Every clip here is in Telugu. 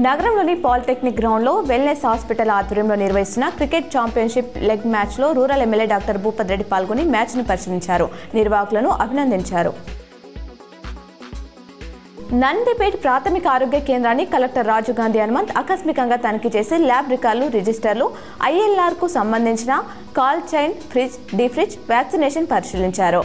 నగరంలోని పాలిటెక్నిక్ గ్రౌండ్లో వెల్నెస్ హాస్పిటల్ ఆధ్వర్యంలో నిర్వహిస్తున్న క్రికెట్ ఛాంపియన్షిప్ లెగ్ మ్యాచ్లో rural MLA doctor Bhupat Reddy పాల్గొని మ్యాచ్ను పరిశీలించారు. నిర్వాహకులను అభినందించారు. నందిపేట్ ప్రాథమిక ఆరోగ్య కేంద్రాన్ని కలెక్టర్ రాజు గాంధీ హనుమంత్ ఆకస్మికంగా తనిఖీ చేసి ల్యాబ్ రికార్డులు, రిజిస్టర్లు, ఐఎల్ఆర్కు సంబంధించిన కాల్ చైన్, ఫ్రిడ్జ్, డీఫ్రిడ్జ్, వ్యాక్సినేషన్ పరిశీలించారు.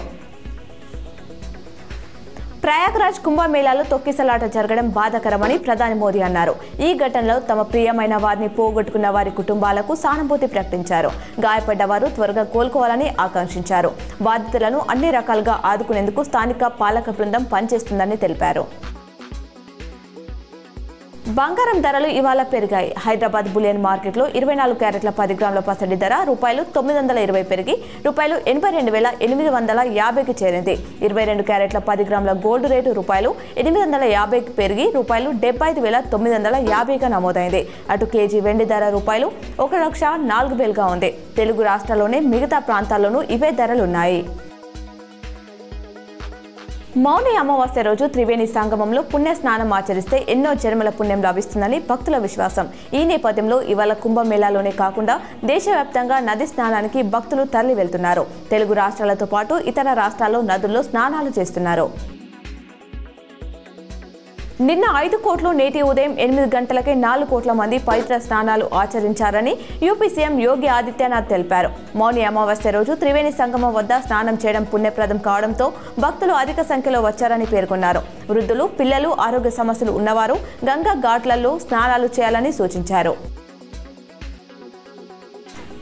ప్రయాగ్రాజ్ కుంభమేళాలో తొక్కిసలాట జరగడం బాధాకరమని ప్రధాని మోదీ అన్నారు. ఈ ఘటనలో తమ ప్రియమైన వారిని పోగొట్టుకున్న వారి కుటుంబాలకు సానుభూతి ప్రకటించారు. గాయపడ్డ వారు త్వరగా కోలుకోవాలని ఆకాంక్షించారు. బాధితులను అన్ని రకాలుగా ఆదుకునేందుకు స్థానిక పాలక బృందం పనిచేస్తుందని తెలిపారు. బంగారం ధరలు ఇవాళ పెరిగాయి. హైదరాబాద్ బులియన్ మార్కెట్లో 24 క్యారెట్ల 10 గ్రాముల పసిడి ధర ₹920 పెరిగి ₹82,850కి చేరింది. 22 క్యారెట్ల 10 గ్రాముల గోల్డ్ రేటు ₹850కి పెరిగి ₹75,950గా నమోదైంది. అటు కేజీ వెండి ధర ₹1,04,000గా ఉంది. తెలుగు రాష్ట్రాల్లోనే మిగతా ప్రాంతాల్లోనూ ఇవే ధరలున్నాయి. మౌని అమావాస్య రోజు త్రివేణి సంగమంలో పుణ్య స్నానం ఆచరిస్తే ఎన్నో జన్మల పుణ్యం లభిస్తుందని భక్తుల విశ్వాసం. ఈ నేపథ్యంలో ఇవాళ కుంభమేళాలోనే కాకుండా దేశవ్యాప్తంగా నది స్నానానికి భక్తులు తరలి వెళ్తున్నారు. తెలుగు రాష్ట్రాలతో పాటు ఇతర రాష్ట్రాల్లో నదుల్లో స్నానాలు చేస్తున్నారు. నిన్న 5 కోట్లు, నేటి ఉదయం 8 గంటలకే 4 కోట్ల మంది పవిత్ర స్నానాలు ఆచరించారని యూపీ సీఎం యోగి ఆదిత్యనాథ్ తెలిపారు. మౌని అమావాస్య రోజు త్రివేణి సంగమం వద్ద స్నానం చేయడం పుణ్యప్రదం కావడంతో భక్తులు అధిక సంఖ్యలో వచ్చారని పేర్కొన్నారు. వృద్ధులు, పిల్లలు, ఆరోగ్య సమస్యలు ఉన్నవారు గంగా ఘాట్లలో స్నానాలు చేయాలని సూచించారు.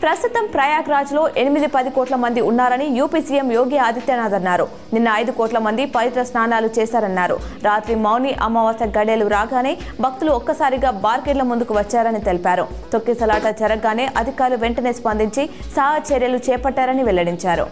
ప్రస్తుతం ప్రయాగ్రాజ్లో 8-10 కోట్ల మంది ఉన్నారని యూపీ సీఎం యోగి ఆదిత్యనాథ్ అన్నారు. నిన్న 5 కోట్ల మంది పవిత్ర స్నానాలు చేశారన్నారు. రాత్రి మౌని అమావాస్య గడియలు రాగానే భక్తులు ఒక్కసారిగా బార్కెట్ల ముందుకు వచ్చారని తెలిపారు. తొక్కిసలాట జరగగానే అధికారులు వెంటనే స్పందించి సహాయ చర్యలు చేపట్టారని వెల్లడించారు.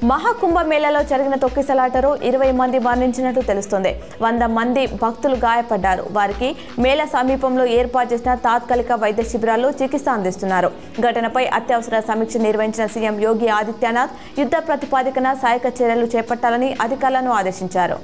మహాకుంభమేళాలో జరిగిన తొక్కిసలాటలో 20 మంది మరణించినట్టు తెలుస్తోంది. 100 మంది భక్తులు గాయపడ్డారు. వారికి మేళ సమీపంలో ఏర్పాటు చేసిన తాత్కాలిక వైద్య శిబిరాల్లో చికిత్స అందిస్తున్నారు. ఘటనపై అత్యవసర సమీక్ష నిర్వహించిన సీఎం యోగి ఆదిత్యనాథ్ యుద్ధ ప్రాతిపదికన సహాయక చర్యలు చేపట్టాలని అధికారులను ఆదేశించారు.